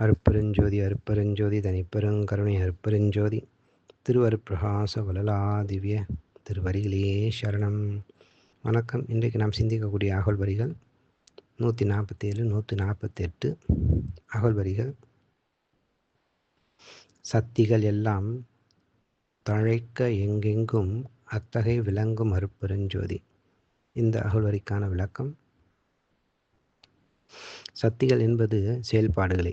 அருட்பெருஞ்சோதி அருட்பெருஞ்சோதி தனிப்பெருங்கருணை அருட்பெருஞ்சோதி திருவருட்பிரகாச வளலாதிவ்ய திருவடிகளே சரணம். வணக்கம். இன்றைக்கு நாம் சிந்திக்கக்கூடிய அகவல் வரிகள் 147 148 அகவல் வரிகள். சத்திகள் எல்லாம் தழைக்க எங்கெங்கும் அத்தகை விளங்கும் அருட்பெருஞ்சோதி. இந்த அகவல் வரிக்கான விளக்கம்: சத்திகள் என்பது செயல்பாடுகளே.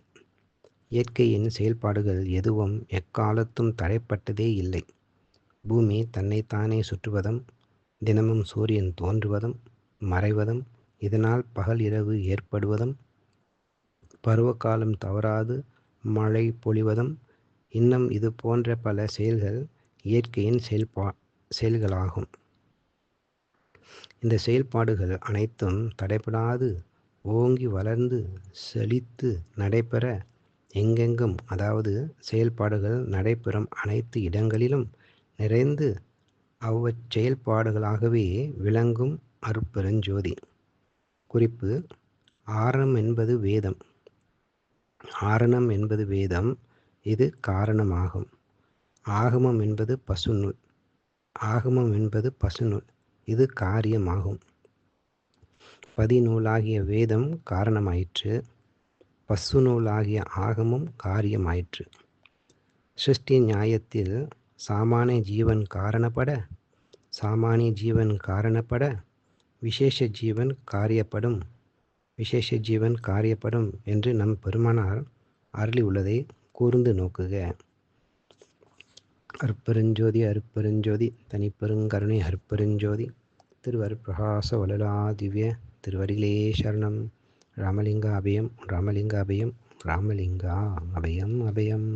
இயற்கையின் செயல்பாடுகள் எதுவும் எக்காலத்தும் தடைப்பட்டதே இல்லை. பூமி தன்னைத்தானே சுற்றுவதும், தினமும் சூரியன் தோன்றுவதும் மறைவதும், இதனால் பகல் இரவு ஏற்படுவதும், பருவகாலம் தவறாது மழை பொழிவதும், இன்னும் இது போன்ற பல செயல்கள் இயற்கையின் செயல்களாகும். இந்த செயல்பாடுகள் அனைத்தும் தடைபடாது ஓங்கி வளர்ந்து செழித்து நடைபெற எங்கெங்கும், அதாவது செயல்பாடுகள் நடைபெறும் அனைத்து இடங்களிலும் நிறைந்து அவ்வச்செயல்பாடுகளாகவே விளங்கும் அருட்பெருஞ்சோதி. குறிப்பு: ஆரணம் என்பது வேதம். ஆரணம் என்பது வேதம், இது காரணமாகும். ஆகமம் என்பது பசுநூல். ஆகமம் என்பது பசுநூல், இது காரியமாகும். பதிநூலாகிய வேதம் காரணமாயிற்று, பசுநூலாகிய ஆகமம் காரியமாயிற்று. சிருஷ்டி நியாயத்தில் சாமானிய ஜீவன் காரணப்பட, சாமானிய ஜீவன் காரணப்பட விசேஷ ஜீவன் காரியப்படும், விசேஷ ஜீவன் காரியப்படும் என்று நம் பெருமானார் அருளி உள்ளதை கூர்ந்து நோக்குக. அருட்பெருஞ்சோதி அருட்பெருஞ்சோதி தனிப்பெருங்கருணை அருட்பெருஞ்சோதி திருவருட்பிரகாச வளலாதிவ்ய திருவடிகளே சரணம். ராமலிங்க அபயம் ராமலிங்க அபயம் ராமலிங்கா அபயம் அபயம்.